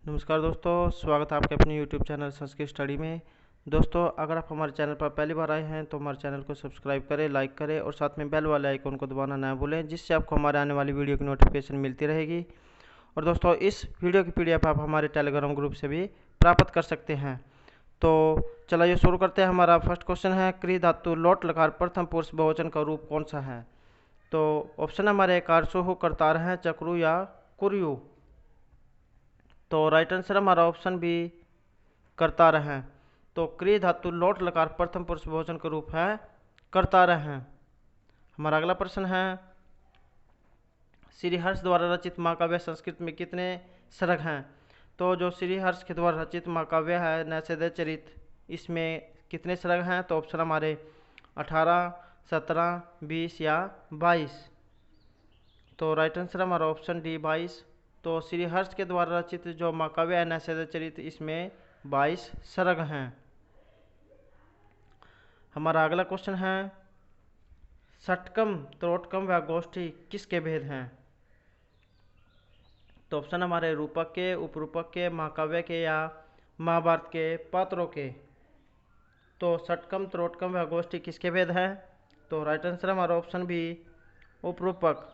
नमस्कार दोस्तों, स्वागत है आपके अपने YouTube चैनल संस्कृत स्टडी में। दोस्तों, अगर आप हमारे चैनल पर पहली बार आए हैं तो हमारे चैनल को सब्सक्राइब करें, लाइक करें और साथ में बेल वाले आइकन को दबाना ना भूलें, जिससे आपको हमारे आने वाली वीडियो की नोटिफिकेशन मिलती रहेगी। और दोस्तों, इस वीडियो की PDF आप हमारे टेलीग्राम ग्रुप से भी प्राप्त कर सकते हैं। तो चलिए शुरू करते हैं। हमारा फर्स्ट क्वेश्चन है, क्री धातु लोट लकार प्रथम पुरुष बहुवचन का रूप कौन सा है? तो ऑप्शन हमारे कारसोहु, करतार हैं, चक्रु या कुर्यु। तो राइट आंसर हमारा ऑप्शन बी करतार हैं। तो क्रिय धातु लोट लकार प्रथम पुरुष बहुवचन का रूप है करतार हैं। हमारा अगला प्रश्न है, श्रीहर्ष द्वारा रचित महाकाव्य संस्कृत में कितने सर्ग हैं? तो जो श्रीहर्ष के द्वारा रचित महाकाव्य है नैषधीय चरित, इसमें कितने सर्ग हैं? तो ऑप्शन हमारे 18, 17, 20 या 22। तो राइट आंसर हमारा ऑप्शन डी 22। तो श्रीहर्ष के द्वारा रचित जो महाकाव्य है नैषधीय चरित, इसमें 22 सर्ग हैं। हमारा अगला क्वेश्चन है, षटकम, त्रोटकम व गोष्ठी किसके भेद हैं? तो ऑप्शन हमारे रूपक के, उपरूपक के, महाकाव्य के या महाभारत के पात्रों के। तो षटकम, त्रोटकम व गोष्ठी किसके भेद हैं? तो राइट आंसर हमारा ऑप्शन बी उपरूपक।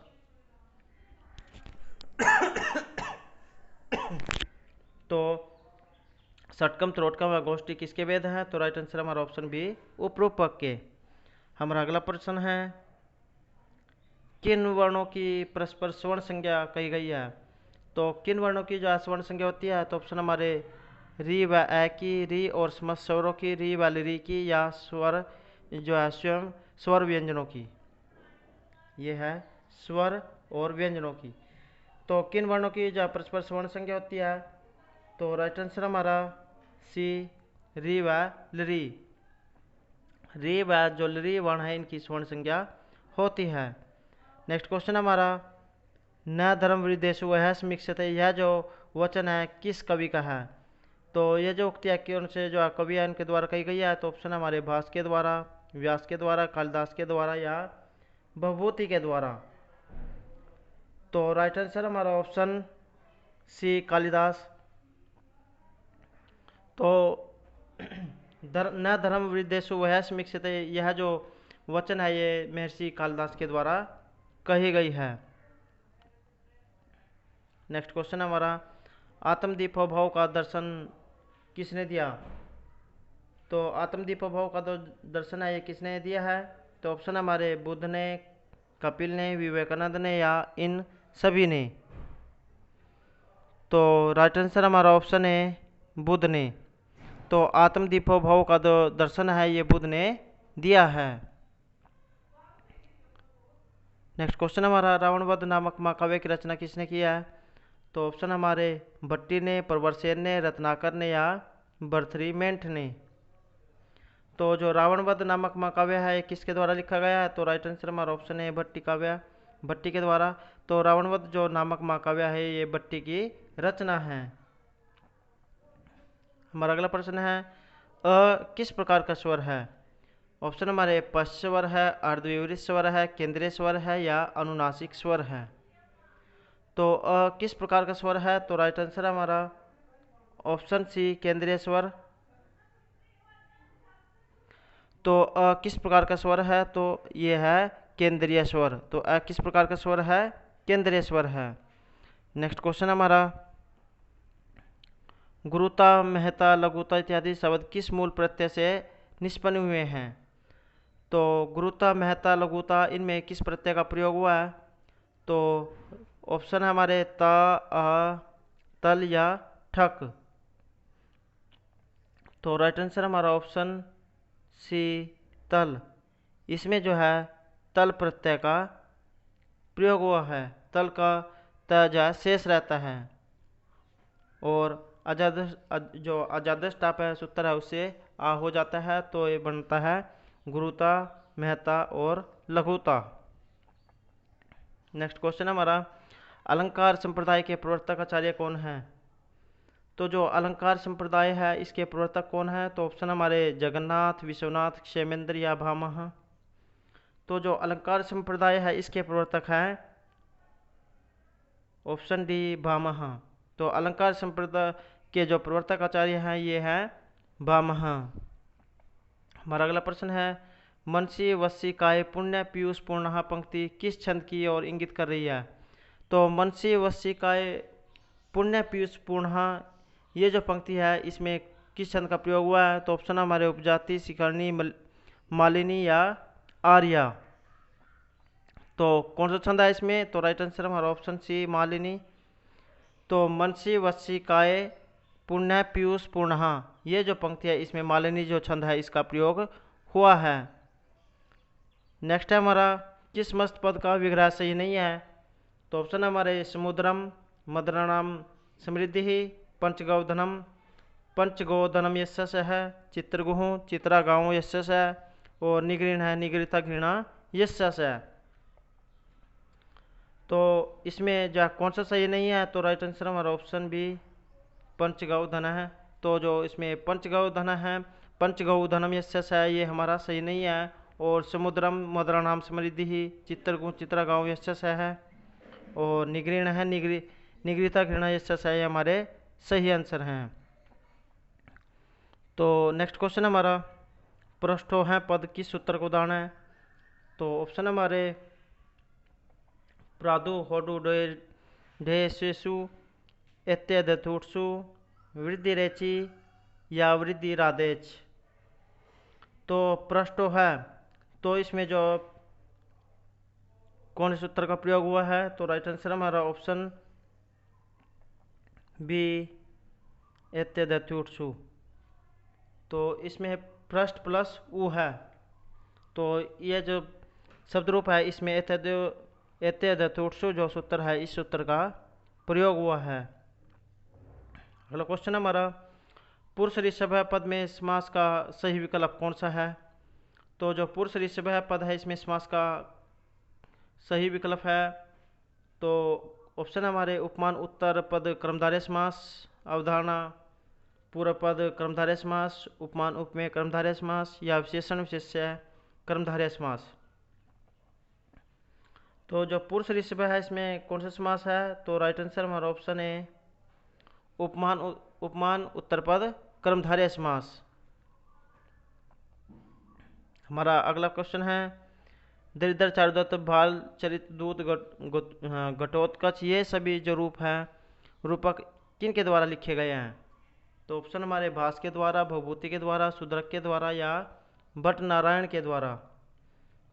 तो षटकम, त्रोटकम व गोष्ठी किसके वेद हैं? तो राइट आंसर हमारा ऑप्शन बी उपरूपक के। हमारा अगला प्रश्न है, किन वर्णों की परस्पर स्वर्ण संज्ञा कही गई है? तो किन वर्णों की जो स्वर्ण संज्ञा होती है? तो ऑप्शन हमारे री व ए की, री और समस्त स्वरों की, री वाली री की, या स्वर जो है स्वयं स्वर व्यंजनों की। ये है स्वर और व्यंजनों की। तो किन वर्णों की जो परस्पर स्वर्ण संज्ञा होती है? तो राइट आंसर हमारा सी री व लरी। री व जो लरी वर्ण है, इनकी स्वर्ण संज्ञा होती है। नेक्स्ट क्वेश्चन हमारा, न धर्म विदेशु वह समीक्षित, यह जो वचन है किस कवि का है? तो यह जो उक्ति है कौन से जो कवि है इनके द्वारा कही गई है? तो ऑप्शन हमारे भास के द्वारा, व्यास के द्वारा, कालिदास के द्वारा या भवभूति के द्वारा। तो राइट आंसर हमारा ऑप्शन सी कालिदास। तो न धर्म विदेशु वह समीक्षित, यह जो वचन है ये महर्षि कालिदास के द्वारा कही गई है। नेक्स्ट क्वेश्चन हमारा, आत्मदीपो भाव का दर्शन किसने दिया? तो आत्मदीपो भाव का जो दर्शन है ये किसने दिया है? तो ऑप्शन हमारे बुद्ध ने, कपिल ने, विवेकानंद ने या इन सभी ने। तो राइट आंसर हमारा ऑप्शन है बुद्ध ने। तो आत्मदीपो भाव का जो दर्शन है ये बुद्ध ने दिया है। नेक्स्ट क्वेश्चन हमारा, रावणवध नामक महाकाव्य की रचना किसने किया है? तो ऑप्शन हमारे भट्टी ने, प्रवरसेन ने, रत्नाकर ने या बर्थरीमेंट ने। तो जो रावणवध नामक महाकाव्य है किसके द्वारा लिखा गया है? तो राइट आंसर हमारा ऑप्शन है भट्टी काव्य, भट्टी के द्वारा। तो रावणवध जो नामक महाकाव्य है ये भट्टी की रचना है। हमारा अगला प्रश्न है, किस प्रकार का स्वर है? ऑप्शन हमारे पश्च स्वर है, अर्धविपरीत स्वर है, केंद्रीय स्वर है या अनुनासिक स्वर है। तो किस प्रकार का स्वर है? तो राइट आंसर हमारा ऑप्शन सी केंद्रीय स्वर। तो किस प्रकार का स्वर है? तो ये है केंद्रीय स्वर। तो किस प्रकार का स्वर है? केंद्रीय स्वर है। नेक्स्ट क्वेश्चन हमारा, गुरुता, महता, लघुता इत्यादि शब्द किस मूल प्रत्यय से निष्पन्न हुए हैं? तो गुरुता, महता, लघुता इनमें किस प्रत्यय का प्रयोग हुआ है? तो ऑप्शन हमारे ता, आ, तल या ठक। तो राइट आंसर हमारा ऑप्शन सी तल। इसमें जो है तल प्रत्यय का प्रयोग हुआ है। तल का त जो है शेष रहता है और जो अजादश टाप है सूत्र है उससे आ हो जाता है, तो ये बनता है गुरुता, महता और लघुता। नेक्स्ट क्वेश्चन हमारा, अलंकार संप्रदाय के प्रवर्तक आचार्य कौन है? तो जो अलंकार संप्रदाय है इसके प्रवर्तक कौन है? तो ऑप्शन हमारे जगन्नाथ, विश्वनाथ, क्षेमेंद्र या भामह। तो जो अलंकार संप्रदाय है इसके प्रवर्तक हैं ऑप्शन डी भामह। तो अलंकार संप्रदाय के जो प्रवर्तक आचार्य हैं ये हैं भामह। हमारा अगला प्रश्न है, मनसी वसी काय पुण्य पीयूष पूर्णः पंक्ति किस छंद की ओर इंगित कर रही है? तो मनसी वसी काय पुण्य पीयूष पूर्णः ये जो पंक्ति है इसमें किस छंद का प्रयोग हुआ है? तो ऑप्शन हमारे उपजाति, शिखरणी, मालिनी या आर्या। तो कौन सा छंद है इसमें? तो राइट आंसर हमारा ऑप्शन सी मालिनी। तो मनसी वसी काय पुण्य पीयूष पूर्णः ये जो पंक्ति है इसमें मालिनी जो छंद है इसका प्रयोग हुआ है। नेक्स्ट है हमारा, किस मस्त पद का विग्रह सही नहीं है? तो ऑप्शन हमारे समुद्रम, मदराणाम समृद्धि, पंचगोधनम, पंचगोधनम यशस है, चित्रगुहु चित्रा गाँव यशस है, और निगृण है निगृता घृणा यशस है। तो इसमें जो कौन सा सही नहीं है? तो राइट आंसर हमारा ऑप्शन बी पंचगौधन है। तो जो इसमें पंचगौधन है, पंचगौधनम यशस है, ये हमारा सही नहीं है। और समुद्रम मदराणाम समृद्धि, चित्रगुहु चित्रा गाँव यशस है, और निगृण है निगृता घृणा यशस है, ये हमारे सही आंसर हैं। तो नेक्स्ट क्वेश्चन हमारा, पृष्ठो है पद किस सूत्र को उदाहरण है? तो ऑप्शन हमारे प्रादु होडु ढेशु इत्यदुटसु, वृद्धि रेचि या वृद्धि राधेच। तो पृष्ठो है, तो इसमें जो कौन सूत्र का प्रयोग हुआ है? तो राइट आंसर हमारा ऑप्शन बी इत्यदुटसु। तो इसमें पृष्ठ प्लस उ है, तो ये जो शब्द रूप है इसमें एत्यदुटसु जो सूत्र है इस सूत्र का प्रयोग हुआ है। अगला क्वेश्चन हमारा, पुरुष ऋषभ पद में समास का सही विकल्प कौन सा है? तो जो पुरुष ऋषभ पद है इसमें समास का सही विकल्प है, तो ऑप्शन हमारे उपमान उत्तर पद कर्मधारय समास, अवधारणा पूर्व पद कर्मधारय समास, उपमान उपमेय कर्मधारय समास या विशेषण विशेष्य कर्मधारय समास। तो जो पुरुष ऋषभ है इसमें कौन सा समास है? तो राइट आंसर हमारा ऑप्शन है उपमान उत्तर पद कर्मधारय समास। हमारा अगला क्वेश्चन है, दरिद्र चारुदत्त भाल चरित दूत घटोत्कच ये सभी जो रूप हैं रूपक किन के द्वारा लिखे गए हैं? तो ऑप्शन हमारे भास के द्वारा, भवभूति के द्वारा, शूद्रक के द्वारा या भट्ट नारायण के द्वारा।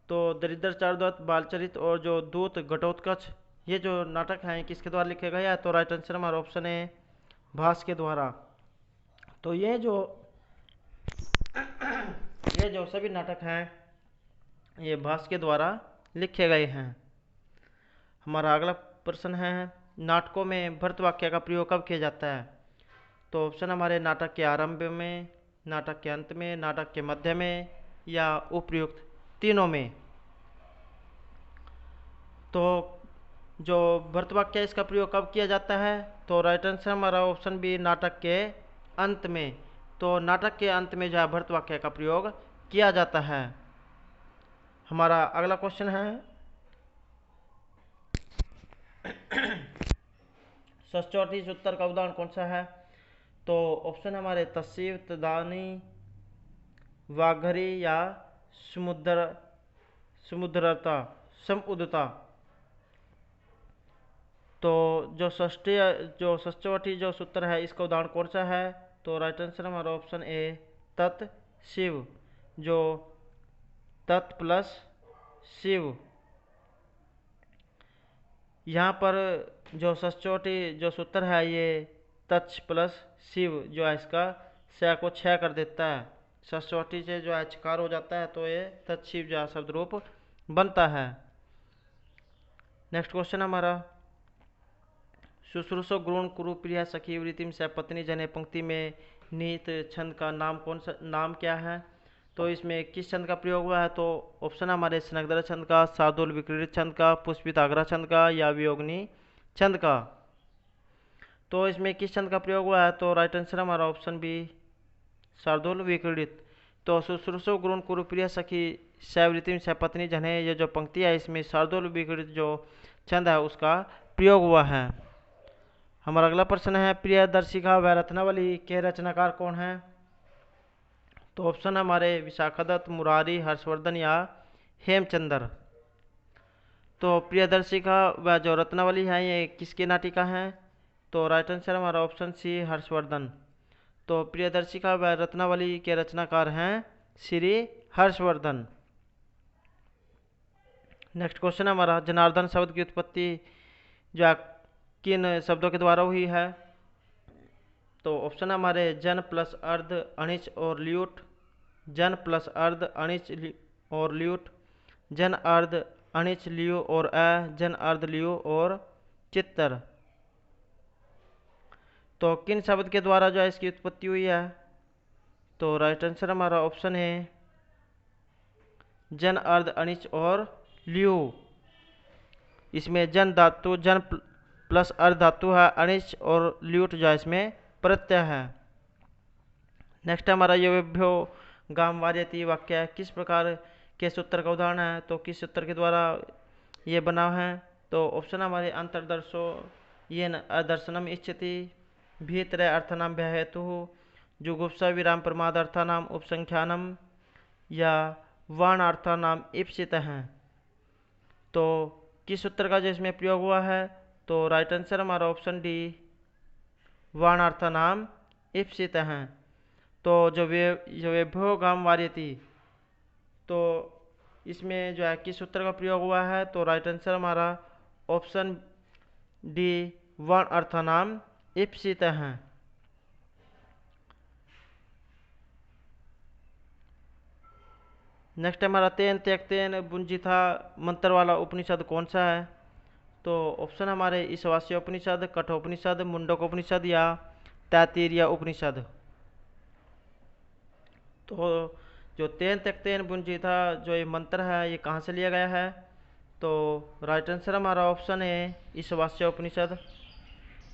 तो दरिद्र चारुदत्त, बालचरित और जो दूत घटोत्कच ये जो नाटक हैं किसके द्वारा लिखे गए हैं? तो राइट आंसर हमारा ऑप्शन है भास के द्वारा। तो ये जो सभी नाटक हैं ये भास के द्वारा लिखे गए हैं। हमारा अगला प्रश्न है, नाटकों में भर्त वाक्य का प्रयोग कब किया जाता है? तो ऑप्शन हमारे नाटक के आरंभ में, नाटक के अंत में, नाटक के मध्य में या उपर्युक्त तीनों में। तो जो भर्त वाक्य इसका प्रयोग कब किया जाता है? तो राइट आंसर हमारा ऑप्शन बी नाटक के अंत में। तो नाटक के अंत में जो है भर्त वाक्य का प्रयोग किया जाता है। हमारा अगला क्वेश्चन है, षष्ठ्योर्थी सूत्र का उदाहरण कौन सा है? तो ऑप्शन हमारे तस्वीर, तदानी, वाघरी या समुद्रता समुद्रता। तो जो षष्ठ्योर्थी जो सूत्र है इसका उदाहरण कौन सा है? तो राइट आंसर हमारा ऑप्शन ए तत् शिव, जो तत् प्लस शिव। यहाँ पर जो षष्ठ्योर्थी जो सूत्र है ये तत् प्लस शिव जो है इसका श को क्षय कर देता है, षष्ठ्योर्थी से जो है चकार हो जाता है, तो ये तत्शिव जो है शब्द रूप बनता है। नेक्स्ट क्वेश्चन हमारा, शुश्रूषो गुण कुरु प्रिया सखी वृत्तिम से पत्नी जने पंक्ति में नीत छंद का नाम क्या है? तो इसमें किस छंद का प्रयोग हुआ है? तो ऑप्शन हमारे स्नग्धर छंद का, शार्दूल विक्रीडित छंद का, पुष्पित आग्रह छंद का या वियोगनी छंद का। तो इसमें किस छंद का प्रयोग हुआ है? तो राइट आंसर हमारा ऑप्शन बी शार्दूल विक्रीडित। तो शुश्रूषो गुण कुरु प्रिया सखी सवृत्तिम से पत्नी जने ये जो पंक्ति है इसमें शार्दूल विक्रीडित जो छंद है उसका प्रयोग हुआ है। हमारा अगला प्रश्न है प्रियदर्शिका व रत्नावली के रचनाकार कौन है? तो ऑप्शन है हमारे विशाखादत्त, मुरारी, हर्षवर्धन या हेमचंद्र। तो प्रियदर्शिका व जो रत्नावली है ये किसकी नाटिका है? तो राइट आंसर हमारा ऑप्शन सी हर्षवर्धन। तो प्रियदर्शिका व रत्नावली के रचनाकार हैं श्री हर्षवर्धन। नेक्स्ट क्वेश्चन है हमारा जनार्दन शब्द की उत्पत्ति जो है किन शब्दों के द्वारा हुई है? तो ऑप्शन है हमारे जन प्लस अर्ध अणिच और ल्यूट, जन प्लस अर्ध अणिच और ल्यूट, जन अर्ध अणिच लियो और जन अर्ध लियो और चित्तर। तो किन शब्द के द्वारा जो है इसकी उत्पत्ति हुई है? तो राइट आंसर हमारा ऑप्शन है जन अर्ध अणिच और ल्यू। इसमें जन धातु जन प्लस अर्ध धातु है, अणिच और ल्यूट जो है इसमें प्रत्यय है। नेक्स्ट हमारा योभ्यो गाम वार्यति वाक्य किस प्रकार के सूत्र का उदाहरण है? तो किस सूत्र के द्वारा ये बना है? तो ऑप्शन हमारे अंतर्दर्शो ये दर्शनम इच्छति, भीतर अर्थनाम हेतु, जुगुप्सा विराम प्रमाद अर्थानाम उपसंख्यानम या वाणार्थानाम इप्सित हैं। तो किस सूत्र का जो इसमें प्रयोग हुआ है? तो राइट आंसर हमारा ऑप्शन डी वाणार्थानाम इप्सित हैं। तो जो वेभ्यो गाम वार्यति तो इसमें जो है किस सूत्र का प्रयोग हुआ है? तो राइट आंसर हमारा ऑप्शन डी वर्ण अर्थानाम इप्सित हैं। नेक्स्ट हमारा तेन त्यक्तेन बुंजिथा मंत्र वाला उपनिषद कौन सा है? तो ऑप्शन हमारे ईशावास्य उपनिषद, कठोपनिषद, मुंडकोपनिषद या तैत्तिरीय उपनिषद। तो जो तेन त्यक्तेन बुंजिथा जो ये मंत्र है ये कहाँ से लिया गया है? तो राइट आंसर हमारा ऑप्शन है ईशावास्य उपनिषद।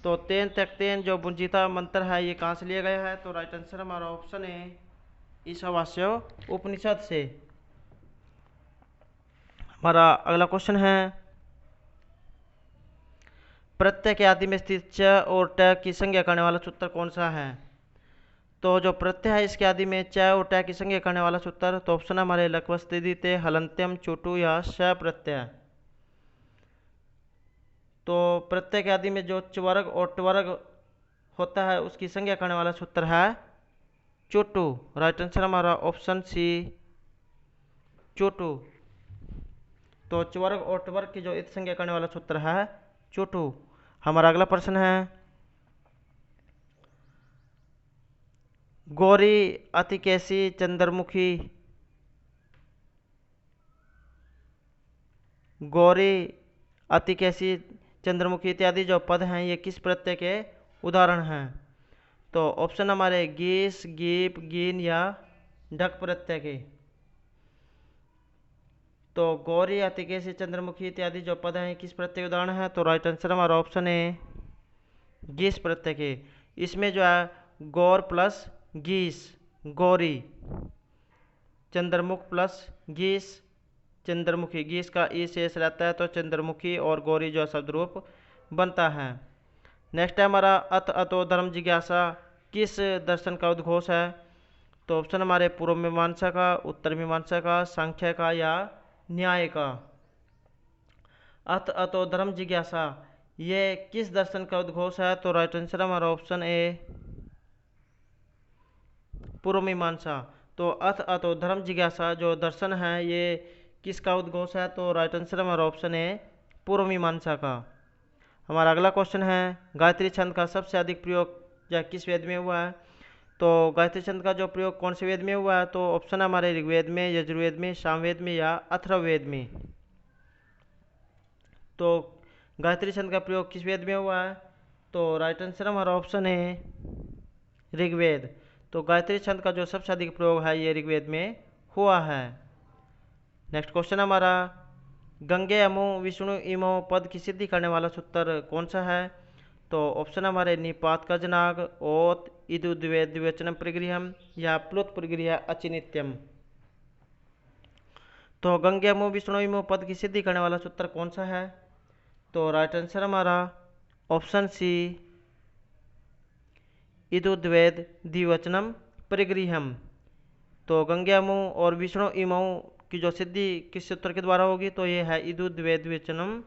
तो तेन त्यक्तेन जो बुंजिथा मंत्र है ये कहाँ से लिया गया है? तो राइट आंसर हमारा ऑप्शन है ईशावास्य उपनिषद से। हमारा अगला क्वेश्चन है प्रत्यय के आदि में स्थित च और ट की संज्ञा करने वाला सूत्र कौन सा है? तो जो प्रत्यय है इसके आदि में च और ट की संज्ञा करने वाला सूत्र तो ऑप्शन हमारे लक्वस्तिदिते, हलंत्यम, चुटु या श प्रत्यय। तो प्रत्यय के आदि में जो च्वर्ग और ट्वर्ग होता है उसकी संज्ञा करने वाला सूत्र है चुटु। राइट आंसर हमारा ऑप्शन सी चुटु। तो च्वर्ग और ट्वर्ग की जो इत संज्ञा करने वाला सूत्र है चुटु। हमारा अगला प्रश्न है गौरी, अतिकेशी, चंद्रमुखी, गौरी, अतिकेशी, चंद्रमुखी इत्यादि जो पद हैं ये किस प्रत्यय के उदाहरण हैं? तो ऑप्शन हमारे गीस, गीप, गीन या ढक प्रत्यय के। तो गौरी, अतिकेशी, चंद्रमुखी इत्यादि जो पद हैं किस प्रत्यय के उदाहरण है? तो राइट आंसर हमारा ऑप्शन है गीस प्रत्यय के। इसमें जो है गौर प्लस गीस गौरी, चंद्रमुख प्लस गीस चंद्रमुखी, गीस का ई शेष रहता है तो चंद्रमुखी और गौरी जो शब्द रूप बनता है। नेक्स्ट है हमारा अत अतो धर्म जिज्ञासा किस दर्शन का उद्घोष है? तो ऑप्शन हमारे पूर्व मीमांसा का, उत्तर मीमांसा का, सांख्य का या न्याय का। अत अतो धर्म जिज्ञासा ये किस दर्शन का उद्घोष है? तो राइट आंसर हमारा ऑप्शन ए पूर्व मीमांसा। तो अथ अतो धर्म जिज्ञासा जो दर्शन है ये किसका उद्घोष है? तो राइट आंसर हमारा ऑप्शन है पूर्व मीमांसा का। हमारा अगला क्वेश्चन है गायत्री छंद का सबसे अधिक प्रयोग या किस वेद में हुआ है? तो गायत्री छंद का जो प्रयोग कौन से वेद में हुआ है? तो ऑप्शन हमारे ऋग्वेद में, यजुर्वेद में, सामवेद में या अथर्ववेद में। तो गायत्री छंद का प्रयोग किस वेद में हुआ है? तो राइट आंसर हमारा ऑप्शन है ऋग्वेद। तो गायत्री छंद का जो सबसे अधिक प्रयोग है ये ऋग्वेद में हुआ है। नेक्स्ट क्वेश्चन हमारा गंगे अमो विष्णु इमो पद की सिद्धि करने वाला सूत्र कौन सा है? तो ऑप्शन हमारे निपात का जनाग, ओत, इदु द्विवचनम परिगृहम या प्लुत परिगृह अचिनित्यम। तो गंगे अमो विष्णु इमो पद की सिद्धि करने वाला सूत्र कौन सा है? तो राइट आंसर हमारा ऑप्शन सी इदुद्वेद द्विवचनम परिगृहम। तो गंग्यामु और विष्णु इमऊ की जो सिद्धि किस सूत्र के द्वारा होगी, तो ये है इदुद्वेद द्विवचनम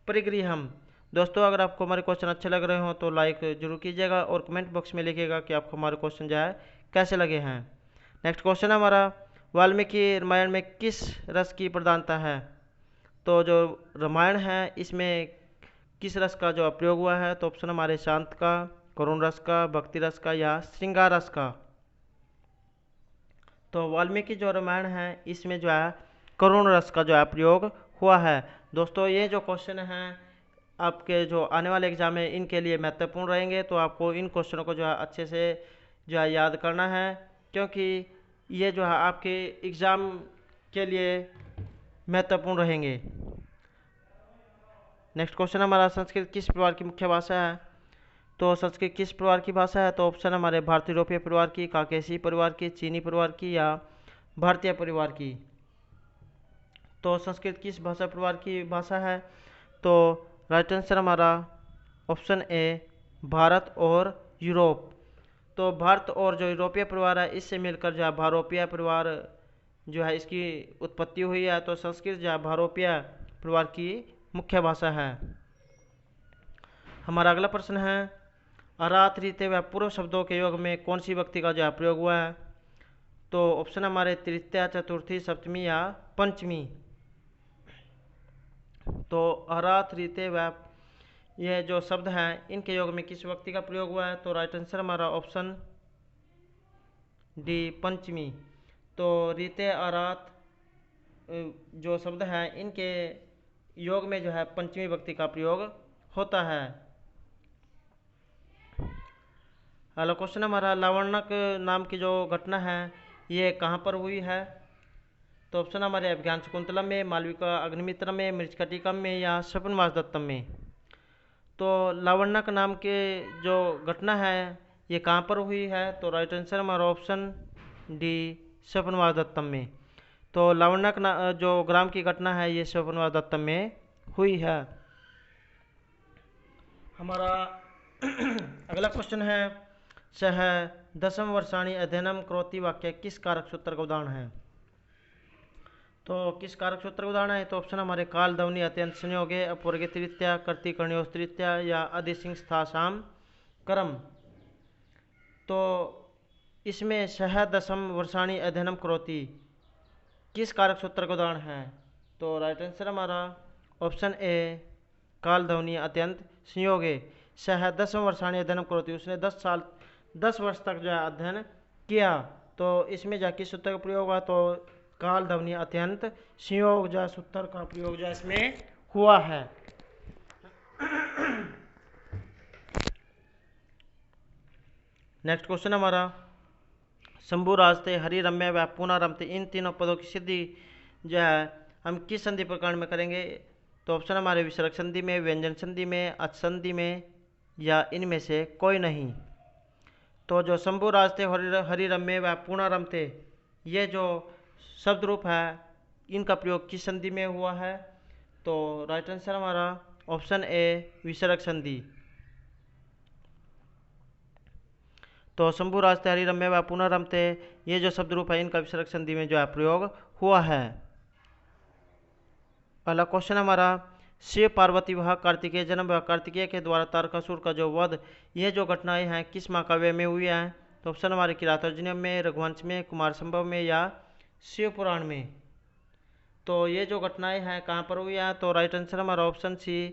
परिगृहम। दोस्तों अगर आपको हमारे क्वेश्चन अच्छे लग रहे हो तो लाइक जरूर कीजिएगा और कमेंट बॉक्स में लिखिएगा कि आपको हमारे क्वेश्चन जो है कैसे लगे हैं। नेक्स्ट क्वेश्चन है हमारा, वाल्मीकि रामायण में किस रस की प्रधानता है? तो जो रामायण है इसमें किस रस का जो प्रयोग हुआ है? तो ऑप्शन हमारे शांत का, करुण रस का, भक्ति रस का या श्रृंगार रस का। तो वाल्मीकि जो रामायण है इसमें जो है करुण रस का जो है प्रयोग हुआ है। दोस्तों ये जो क्वेश्चन हैं आपके जो आने वाले एग्जाम है इनके लिए महत्वपूर्ण रहेंगे, तो आपको इन क्वेश्चनों को जो है अच्छे से जो है याद करना है, क्योंकि ये जो है आपके एग्ज़ाम के लिए महत्वपूर्ण रहेंगे। नेक्स्ट क्वेश्चन हमारा, संस्कृत किस परिवार की मुख्य भाषा है? तो संस्कृत किस परिवार की भाषा है? तो ऑप्शन हमारे भारतीय यूरोपीय परिवार की, काकेशी परिवार की, चीनी परिवार की या भारतीय परिवार की। तो संस्कृत किस भाषा परिवार की भाषा है? तो राइट आंसर हमारा ऑप्शन ए भारत और यूरोप। तो भारत और जो यूरोपीय परिवार है इससे मिलकर जो है भारोपीय परिवार जो है इसकी उत्पत्ति हुई है। तो संस्कृत जो है भारोपीय परिवार की मुख्य भाषा है। हमारा अगला प्रश्न है, अरात रीते व पूर्व शब्दों के योग में कौन सी विभक्ति का जो है प्रयोग हुआ है? तो ऑप्शन हमारे तृतीया, चतुर्थी, सप्तमी या पंचमी। तो अरात रीते व ये जो शब्द हैं इनके योग में किस विभक्ति का प्रयोग हुआ है? तो राइट आंसर हमारा ऑप्शन डी पंचमी। तो रीते अरात जो शब्द हैं इनके योग में जो है पंचमी विभक्ति का प्रयोग होता है। अगला क्वेश्चन हमारा, लावण्यक नाम की जो घटना है ये कहाँ पर हुई है? तो ऑप्शन हमारे अभिज्ञान शकुंतलम में, मालविका अग्निमित्र में, मृच्छकटिकम में या स्वप्नवास दत्तम में। तो लावण्यक नाम के जो घटना है ये कहाँ पर हुई है? तो राइट आंसर हमारा ऑप्शन डी स्वप्नवास दत्तम में। तो लावण्यक जो ग्राम की घटना है ये स्वप्नवास दत्तम में हुई है। हमारा अगला क्वेश्चन है, सह दशम वर्षाणी अध्ययनम करोति वाक्य किस कारक सूत्र का उदाहरण है? तो किस कारक सूत्र का उदाहरण है? तो ऑप्शन हमारे काल, ध्वनि, अत्यंत, संयोगे, अपवर्गे तृतीया, कर्ति, कर्णयोस तृतीया या अधिसिंह स्थासाम कर्म। तो इसमें सह दशम वर्षाणी अध्ययनम करोति किस कारक सूत्र का उदाहरण है? तो राइट आंसर हमारा ऑप्शन ए काल, ध्वनि, अत्यंत, संयोगे। सह दशम वर्षाणी अध्ययनम करोति, उसने 10 वर्ष तक जो है अध्ययन किया। तो इसमें जो किस सूत्र का प्रयोग हुआ? तो काल, ध्वनि, अत्यंत, संयोग जो सूत्र का प्रयोग जो इसमें हुआ है। नेक्स्ट क्वेश्चन हमारा, शंभु राजते, हरि रम्य व पुनः रमते, इन तीनों पदों की सिद्धि जो है हम किस संधि प्रकरण में करेंगे? तो ऑप्शन हमारे विसर्ग संधि में, व्यंजन संधि में, अच संधि में या इनमें से कोई नहीं। तो जो शंभु राजते, हरि रम्य व पुनः रमते ये जो शब्द रूप है इनका प्रयोग किस संधि में हुआ है? तो राइट आंसर हमारा ऑप्शन ए विसर्ग संधि। तो शंभु राजते, हरि रम्य व पुनः रमते ये जो शब्द रूप है इनका विसर्ग संधि में जो है प्रयोग हुआ है। पहला क्वेश्चन हमारा, शिव पार्वती विवाह, कार्तिकेय जन्म व कार्तिकेय के द्वारा तारकासुर का जो वध ये जो घटनाएं हैं किस महाकाव्य में हुई हैं? तो ऑप्शन हमारे किरातार्जुनीय में, रघुवंश में, कुमार संभव में या शिव पुराण में। तो ये जो घटनाएं हैं कहाँ पर हुई हैं? तो राइट आंसर हमारा ऑप्शन सी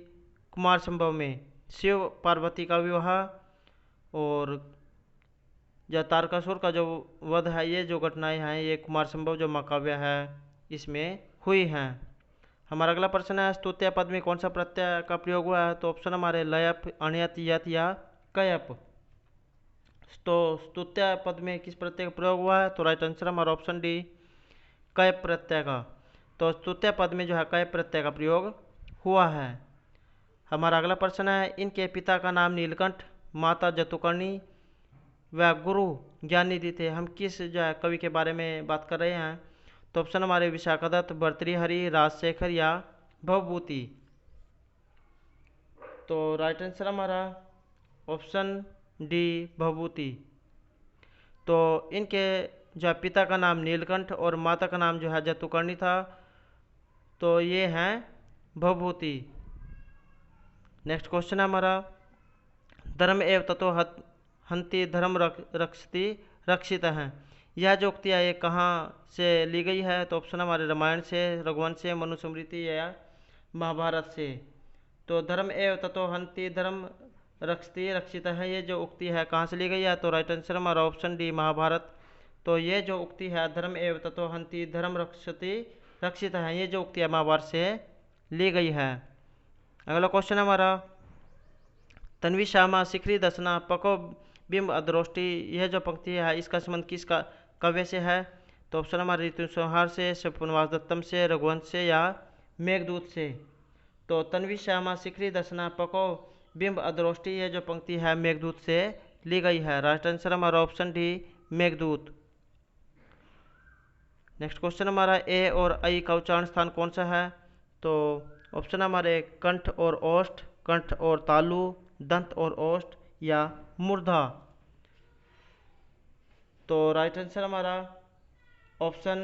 कुमार संभव में। शिव पार्वती का विवाह और जो तारकासुर का जो वध है ये जो घटनाएं हैं ये कुमार संभव जो महाकाव्य है इसमें हुई हैं। हमारा अगला प्रश्न है, स्तुत्य पद में कौन सा प्रत्यय का प्रयोग हुआ है? तो ऑप्शन हमारे लयप, अण्यत, यत या कयप। तो स्तुत्य पद में किस प्रत्यय का प्रयोग हुआ है? तो राइट आंसर हमारा ऑप्शन डी कयप प्रत्यय का। तो स्तुत्य पद में जो है कयप प्रत्यय का प्रयोग हुआ है। हमारा अगला प्रश्न है, इनके पिता का नाम नीलकंठ, माता जतुकर्णी व गुरु ज्ञाननिधि थे। हम किस जो है कवि के बारे में बात कर रहे हैं? तो ऑप्शन हमारे विशाखादत्त, भर्तृहरि, राजशेखर या भवभूति। तो राइट आंसर हमारा ऑप्शन डी भभूति। तो इनके जो पिता का नाम नीलकंठ और माता का नाम जो है जतुकर्णी था, तो ये हैं भभूति। नेक्स्ट क्वेश्चन है हमारा, धर्म एव ततो हंति धर्म रक्षति रक्षित हैं। यह जो उक्ति है ये कहाँ से ली गई है? तो ऑप्शन हमारे रामायण से, रघुवंश से, मनुस्मृति या महाभारत से। तो धर्म एव ततो हंति धर्म रक्षति रक्षित है, ये जो उक्ति है कहाँ से ली गई है? तो राइट आंसर हमारा ऑप्शन डी महाभारत। तो ये जो उक्ति है धर्म एव ततो हंति धर्म रक्षति रक्षित है, ये जो उक्ति है महाभारत से ली गई है। अगला क्वेश्चन हमारा, तन्वी श्यामा शिखरी दसना पको बिंब अद्रोष्टि, यह जो पंक्ति है इसका संबंध किस काव्य से है? तो ऑप्शन हमारे ऋतु संहार से, स्वप्नवास दत्तम से, रघुवंश से या मेघदूत से। तो तन्वी श्यामा शिखरी दसना पको बिंब अद्रोष्टि, यह जो पंक्ति है मेघदूत से ली गई है। राइट आंसर हमारा option D Meghdoot. Next question हमारा, ए और आई का उच्चारण स्थान कौन सा है? तो ऑप्शन हमारे कंठ और ओष्ठ, कंठ और तालु, दंत और ओष्ठ या मूर्धा। तो राइट आंसर हमारा ऑप्शन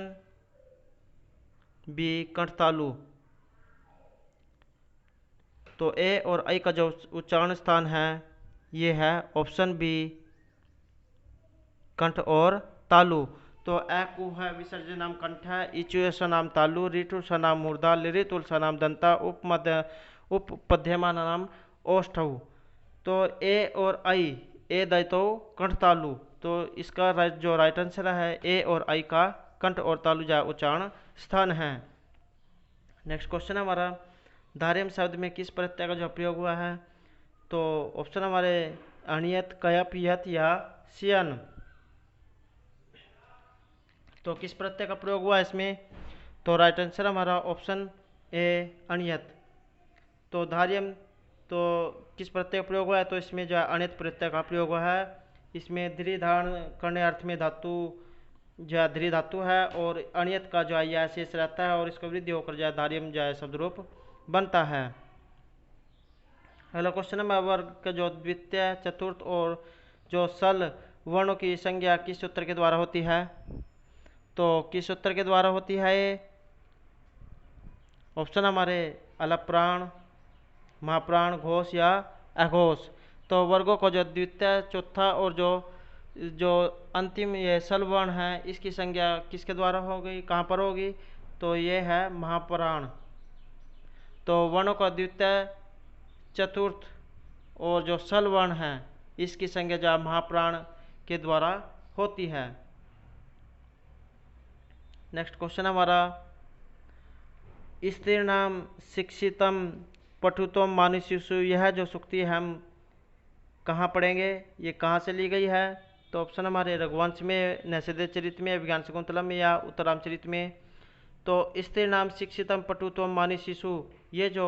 बी कंठ तालु। तो ए और आई का जो उच्चारण स्थान है ये है ऑप्शन बी कंठ और तालु। तो ए कु है विसर्जन नाम कंठ है, इचु स नाम तालु, रिटु स नाम मूर्धा, लिरितुल स नाम दंता, उपपद्यमा नाम ओष्ठौ। तो ए और आई, ए दैतो कंठ तालु, तो इसका जो राइट आंसर है ए और आई का कंठ और तालु जा उच्चारण स्थान है। नेक्स्ट क्वेश्चन हमारा, धार्यम शब्द में किस प्रत्यय का जो प्रयोग हुआ है? तो ऑप्शन हमारे अणियत, कयप, यत या सियन। तो किस प्रत्यय का प्रयोग हुआ है इसमें? तो राइट आंसर हमारा ऑप्शन ए अणियत। तो धार्यम तो किस प्रत्यय का प्रयोग हुआ है? तो इसमें जो अणित प्रत्यय का प्रयोग हुआ है। इसमें दृढ़ धारण करने अर्थ में धातु जो है दृढ़ धातु है, और अणियत का जो है यह शेष रहता है और इसको वृद्धि होकर जो है धार्यम जो है शब्द रूप बनता है। अगला क्वेश्चन है, वर्ग का जो द्वितीय, चतुर्थ और जो सल वर्णों की संज्ञा किस सूत्र के द्वारा होती है? तो किस सूत्र के द्वारा होती है ये? ऑप्शन हमारे अलप्राण, महाप्राण, घोष या अघोष। तो वर्गों को जो द्वितीय, चौथा और जो अंतिम ये सल वर्ण है इसकी संज्ञा किसके द्वारा होगी, कहाँ पर होगी? तो ये है महाप्राण। तो वर्णों का द्वितीय, चतुर्थ और जो सल वर्ण है इसकी संज्ञा जो महाप्राण के द्वारा होती है। नेक्स्ट क्वेश्चन हमारा, स्त्रीणाम शिक्षितम पठुत्वम मानुषिषु, यह जो सूक्ति है हम कहाँ पढ़ेंगे, ये कहाँ से ली गई है? तो ऑप्शन हमारे रघुवंश में, नैषधीय चरित में, अभिज्ञान शकुंतलम में या उत्तरामचरित में। तो स्त्रीणाम शिक्षितम पठुत्वम मानुषिषु, ये जो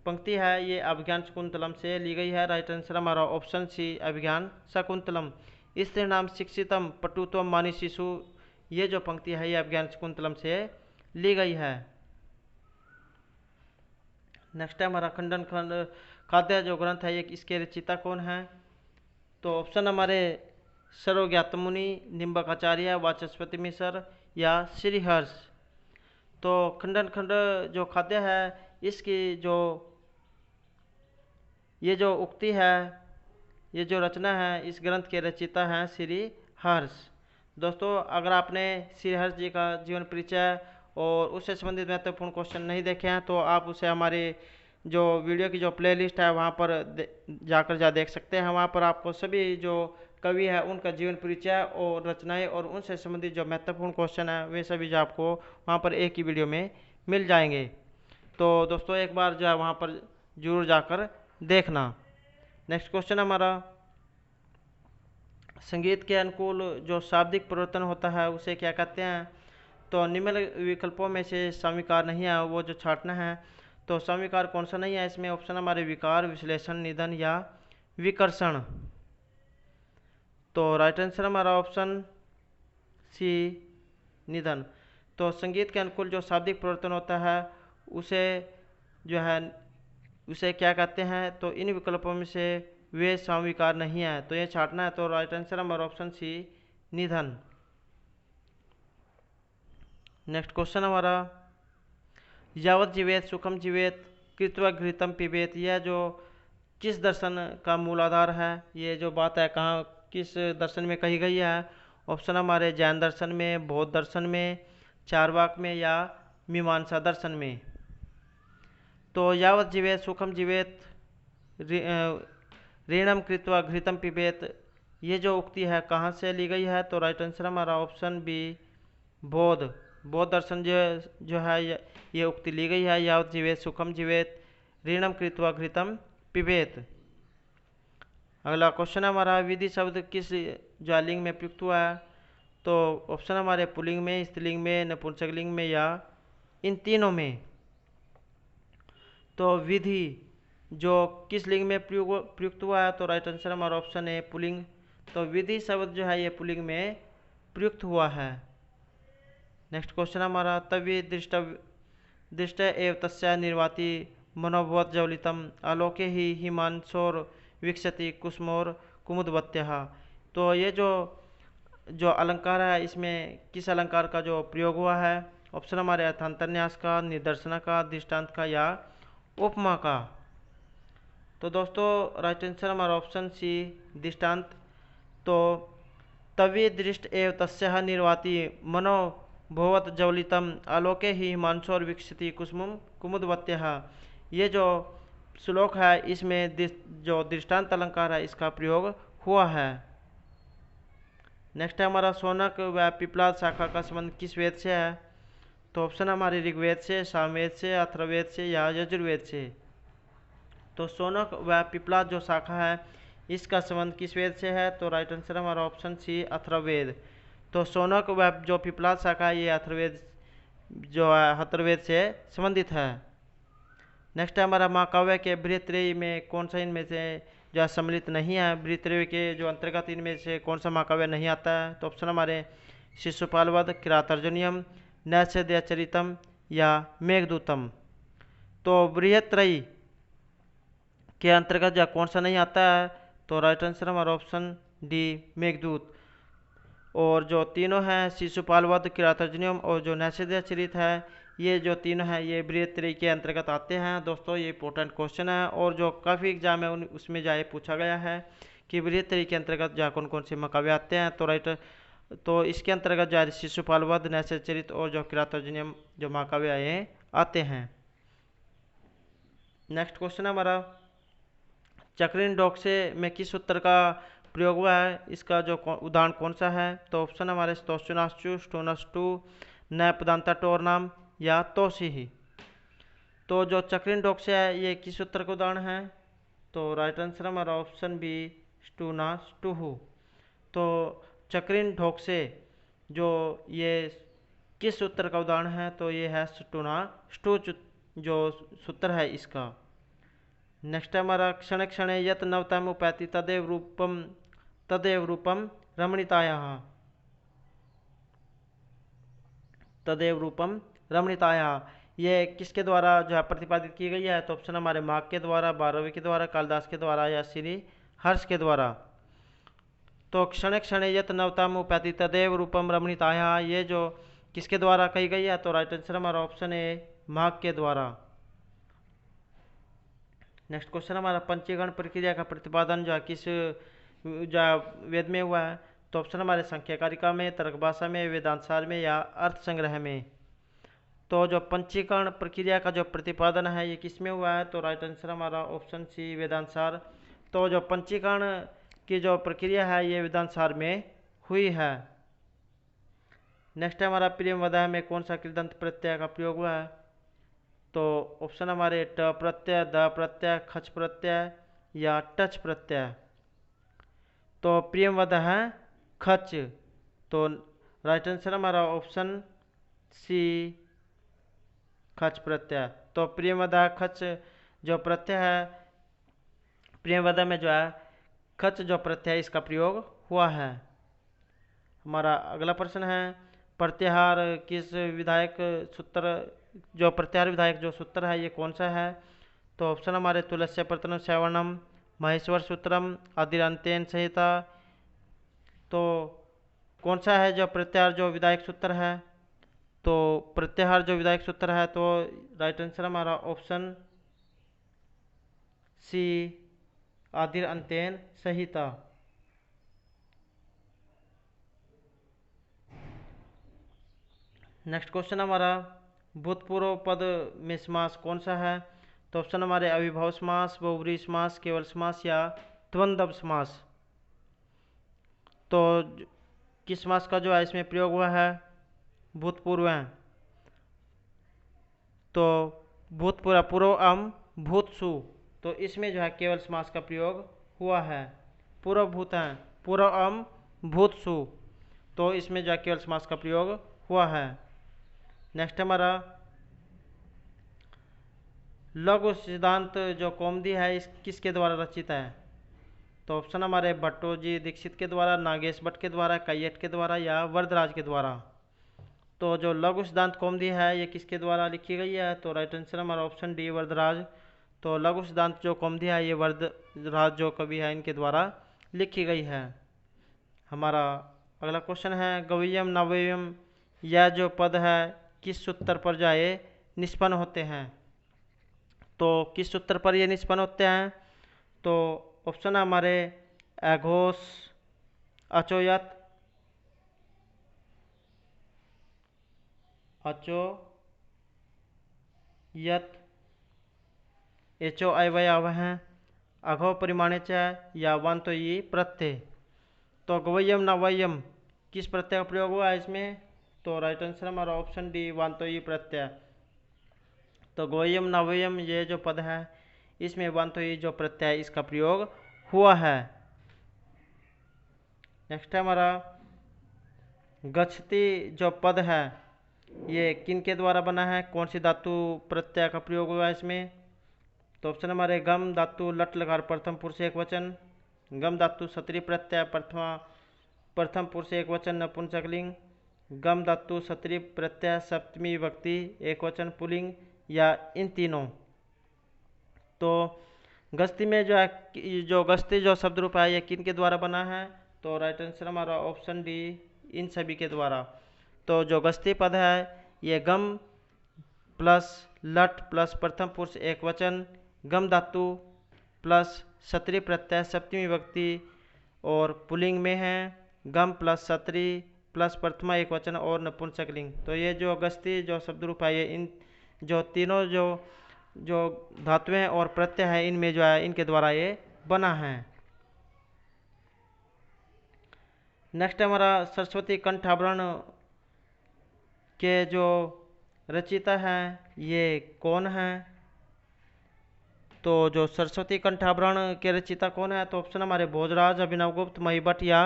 पंक्ति है ये अभिज्ञान शकुंतलम से ली गई है। राइट आंसर हमारा ऑप्शन सी अभिज्ञान शकुंतलम। स्त्रीणाम शिक्षितम पठुत्वम मानुषिषु, ये जो पंक्ति है ये अभिज्ञान शकुंतलम से ली गई है। नेक्स्ट है हमारा खंडन खंड खाद्य जो ग्रंथ है ये इसके रचिता कौन है? तो ऑप्शन हमारे सर्वज्ञातमुनि, निम्बकाचार्य, वाचस्पति मिश्र या श्रीहर्ष। तो खंडन खंड जो खाद्य है इसकी ये जो उक्ति है, ये जो रचना है इस ग्रंथ के रचिता हैं श्री हर्ष। दोस्तों अगर आपने श्री हर्ष जी का जीवन परिचय और उससे संबंधित महत्वपूर्ण क्वेश्चन नहीं देखे हैं तो आप उसे हमारे जो वीडियो की जो प्लेलिस्ट है वहाँ पर जाकर देख सकते हैं। वहाँ पर आपको सभी जो कवि है उनका जीवन परिचय और रचनाएं और उनसे संबंधित जो महत्वपूर्ण क्वेश्चन है वे सभी जो आपको वहाँ पर एक ही वीडियो में मिल जाएंगे। तो दोस्तों एक बार जो है वहाँ पर जरूर जाकर देखना। नेक्स्ट क्वेश्चन हमारा, संगीत के अनुकूल जो शाब्दिक परिवर्तन होता है उसे क्या कहते हैं? तो निम्न विकल्पों में से समीकार नहीं है वो जो छांटना है। तो समीकार कौन सा नहीं है इसमें? ऑप्शन हमारे विकार, विश्लेषण, निधन या विकर्षण। तो राइट आंसर हमारा ऑप्शन सी निधन। तो संगीत के अनुकूल जो शाब्दिक परिवर्तन होता है उसे जो है उसे क्या कहते हैं? तो इन विकल्पों में से वे समविकार नहीं है, तो ये छाटना है। तो राइट आंसर हमारा ऑप्शन सी निधन। नेक्स्ट क्वेश्चन हमारा, यावत जीवेत सुखम जीवेत कृत्वा घृतम पिबेत, यह जो किस दर्शन का मूल आधार है, ये जो बात है कहाँ किस दर्शन में कही गई है? ऑप्शन हमारे जैन दर्शन में, बौद्ध दर्शन में, चारवाक में या मीमांसा दर्शन में। तो यावत जीवेत सुखम जीवेत ऋणम कृत्वा घृतम पिबेत, ये जो उक्ति है कहाँ से ली गई है? तो राइट आंसर हमारा ऑप्शन बी बौद्ध बौद्ध दर्शन जो है ये उक्ति ली गई है, यावत जीवेत सुखम जीवेत ऋणम कृत्वा घृतम पिबेत। अगला क्वेश्चन हमारा, विधि शब्द किस ज्वालिंग में प्रयुक्त हुआ है? तो ऑप्शन हमारे पुल्लिंग में, स्त्रीलिंग में, नपुंसकलिंग में या इन तीनों में। तो विधि जो किस लिंग में प्रयुक्त हुआ है? तो राइट आंसर हमारा ऑप्शन है पुल्लिंग। तो विधि शब्द जो है ये पुल्लिंग में प्रयुक्त हुआ है। नेक्स्ट क्वेश्चन हमारा, तभी दृष्ट एव तस्या निर्वाति मनोभवत ज्वलितम आलोके ही हिमांशोर विकसति कुसुमोर कुमुदवत्यः। तो ये जो अलंकार है इसमें किस अलंकार का जो प्रयोग हुआ है? ऑप्शन हमारे अर्थांतरन्यास का, निदर्शना का, दृष्टांत का या उपमा का। तो दोस्तों राइट आंसर हमारा ऑप्शन सी दृष्टांत। तो तवे दृष्ट एव तस्याः निर्वाति मनो भवत ज्वलितम आलोके ही हिमांशोर विकसिति कुसुमम कुमुदवत्यः, ये जो श्लोक है इसमें जो दृष्टांत अलंकार है इसका प्रयोग हुआ है। नेक्स्ट है हमारा, शौनक व पिपलाद शाखा का संबंध किस वेद से है? तो ऑप्शन हमारे ऋग्वेद से, सामवेद से, अथर्ववेद से या यजुर्वेद से। तो शौनक व पिपलाद जो शाखा है इसका संबंध किस वेद से है? तो राइट आंसर हमारा ऑप्शन सी अथर्ववेद। तो शौनक व जो पिपलाद शाखा है ये अथर्ववेद जो है अथर्ववेद से संबंधित है। नेक्स्ट है हमारा, महाकाव्य के बृहत्त्रयी में कौन सा इनमें से जो सम्मिलित नहीं है? बृहत्त्रयी के जो अंतर्गत इनमें से कौन सा महाकाव्य नहीं आता है? तो ऑप्शन हमारे शिशुपालवध, किरातार्जुनीयम, नैषधीयचरितम या मेघदूतम। तो बृहत्त्रयी के अंतर्गत जो कौन सा नहीं आता है? तो राइट आंसर हमारा ऑप्शन डी मेघदूत। और जो तीनों हैं शिशुपालवध, किरातार्जुनीयम और जो नैषधीयचरित है, ये जो तीनों हैं ये बृहत्त्रयी के अंतर्गत आते हैं। दोस्तों ये इंपॉर्टेंट क्वेश्चन है और जो काफ़ी एग्जाम है उसमें जाए पूछा गया है कि बृहत्त्रयी के अंतर्गत जा कौन कौन से महाकाव्य आते हैं। तो इसके अंतर्गत जो शिशुपालवध, नैषधीयचरित और जो किरातार्जुनीयम जो महाकाव्य आए आते हैं। नेक्स्ट क्वेश्चन हमारा, चक्रिन डोक्से में किस सूत्र का प्रयोग हुआ है? इसका जो उदाहरण कौन सा है? तो ऑप्शन हमारे स्तोश्चुनाश्चु, स्टोनस्टु, नैपदांता टोरनाम या तोसी ही। तो जो चक्रिन डोक्से है ये किस सूत्र का उदाहरण है? तो राइट आंसर हमारा ऑप्शन बी स्टूनास्टुहु। तो चक्रिन ढोक्से जो ये किस सूत्र का उदाहरण है? तो ये है स्टूनास्टु जो सूत्र है इसका। नेक्स्ट हमारा, क्षण क्षण यत नवतम उपैति तदेव रूपम रमणीतायाः, तदेव रूपम रमणीतायाः, ये किसके द्वारा जो है प्रतिपादित की गई है? तो ऑप्शन हमारे माघ के द्वारा, भारवी के द्वारा, कालिदास के द्वारा या श्री हर्ष के द्वारा। तो क्षण क्षण यत नवतम उपैति तदेव रूपम रमणीतायाः, ये जो किसके द्वारा कही गई है? तो राइट आंसर हमारा ऑप्शन है माघ के द्वारा। नेक्स्ट क्वेश्चन हमारा, पंचीकरण प्रक्रिया का प्रतिपादन जो है किस जो वेद में हुआ है? तो ऑप्शन हमारे संख्या कारिका में, तर्क भाषा में, वेदांतसार में या अर्थ संग्रह में। तो जो पंचीकरण प्रक्रिया का जो प्रतिपादन है ये किस में हुआ है? तो राइट आंसर हमारा ऑप्शन सी वेदांतसार। तो जो पंचीकरण की जो प्रक्रिया है ये वेदांतसार में हुई है। नेक्स्ट हमारा, प्रियम वदह में कौन सा कृदंत प्रत्यय का प्रयोग हुआ है? तो ऑप्शन हमारे ट प्रत्यय, द प्रत्यय, खच प्रत्यय या टच प्रत्यय। तो प्रियमवद है खच। तो राइट आंसर हमारा ऑप्शन सी खच प्रत्यय। तो प्रियमवद खच जो प्रत्यय है, प्रियमवद में जो है खच जो प्रत्यय इसका प्रयोग हुआ है। हमारा अगला प्रश्न है, प्रत्याहार किस विधायक सूत्र जो प्रत्याहार विधायक जो सूत्र है ये कौन सा है? तो ऑप्शन हमारे तुलस्य प्रतनम श्रवणम, महेश्वर सूत्रम, आदिरंत्येन संहिता। तो कौन सा है जो प्रत्याहार जो विधायक सूत्र है? तो प्रत्याहार जो विधायक सूत्र है, तो राइट आंसर हमारा ऑप्शन सी, आदिरंत्येन संहिता। नेक्स्ट क्वेश्चन हमारा, भूतपूर्व पद में समास कौन सा है? तो ऑप्शन हमारे अविभाव समास, बहुब्रीहि समास, केवल समास या द्वंद्व समास। तो किस समास का जो है इसमें प्रयोग हुआ है? भूतपूर्व है। तो भूतपूर्व पूर्व अम भूतसु, तो इसमें जो है केवल समास का प्रयोग हुआ है। पूर्व भूत है, पूर्व अम भूतसु, तो इसमें जो है केवल समास का प्रयोग हुआ है। नेक्स्ट हमारा, लघु सिद्धांत जो कौमुदी है इस किसके द्वारा रचित है? तो ऑप्शन हमारे भट्टोजी दीक्षित के द्वारा, नागेश भट्ट के द्वारा, कैयट के द्वारा या वरदराज के द्वारा। तो जो लघु सिद्धांत कौमुदी है ये किसके द्वारा लिखी गई है? तो राइट आंसर हमारा ऑप्शन डी, वरदराज। तो लघु सिद्धांत जो कौमुदी है ये वरदराज जो कवि है इनके द्वारा लिखी गई है। हमारा अगला क्वेश्चन है, गवय्यम नवय्यम यह जो पद है किस सूत्र पर जो है निष्पन्न होते हैं? तो किस सूत्र पर ये निष्पन्न होते हैं? तो ऑप्शन हमारे अघोष, अचोयत, एचो अवयव हैं, अघो परिमाणिच या वांतोयी प्रत्यय। तो गवय्यम नवय्यम किस प्रत्यय का प्रयोग हुआ है इसमें? तो राइट आंसर हमारा ऑप्शन डी, वांतोयी प्रत्यय। तो गवय्यम नवय्यम ये जो पद है इसमें वांतोयी जो प्रत्यय इसका प्रयोग हुआ है। नेक्स्ट है हमारा, गच्छति जो पद है ये किन के द्वारा बना है? कौन सी धातु प्रत्यय का प्रयोग हुआ है इसमें? तो ऑप्शन हमारे गम धातु लट लकार प्रथम पुरुष एक वचन, गम धातु सत्री प्रत्यय प्रथम पुरुष एक वचन नपुंसकलिंग, गम धातु सत्री प्रत्यय सप्तमी विभक्ति एक वचन पुल्लिंग, या इन तीनों। तो गस्ती में जो है जो गस्ती जो शब्द रूप है ये किन के द्वारा बना है? तो राइट आंसर हमारा ऑप्शन डी, इन सभी के द्वारा। तो जो गस्ती पद है ये गम प्लस लट प्लस प्रथम पुरुष एक वचन, गम धातु प्लस सत्री प्रत्यय सप्तमी विभक्ति और पुल्लिंग में है, गम प्लस सत्री प्लस प्रथमा एक वचन और नपुंसकलिंग। तो ये जो गस्ती जो शब्द रूप है ये इन जो तीनों जो धातुएं और प्रत्यय है इनमें जो है इनके द्वारा ये बना है। नेक्स्ट हमारा, सरस्वती कंठाभरण के जो रचयिता है ये कौन है? तो जो सरस्वती कंठाभरण के रचयिता कौन है? तो ऑप्शन हमारे भोजराज, अभिनवगुप्त, महीभट्ट या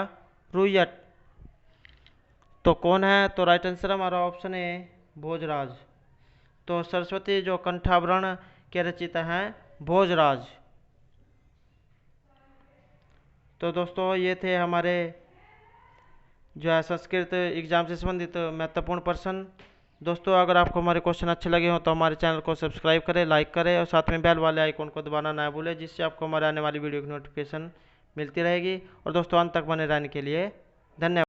रुयट। तो कौन है? तो राइट आंसर हमारा ऑप्शन है भोजराज। तो सरस्वती जो कंठाभरण के रचयिता हैं भोजराज। तो दोस्तों ये थे हमारे जो है संस्कृत एग्जाम से संबंधित महत्वपूर्ण प्रश्न। दोस्तों अगर आपको हमारे क्वेश्चन अच्छे लगे हो तो हमारे चैनल को सब्सक्राइब करें, लाइक करें और साथ में बेल वाले आइकॉन को दबाना ना भूलें, जिससे आपको हमारे आने वाली वीडियो की नोटिफिकेशन मिलती रहेगी। और दोस्तों अंत तक बने रहने के लिए धन्यवाद।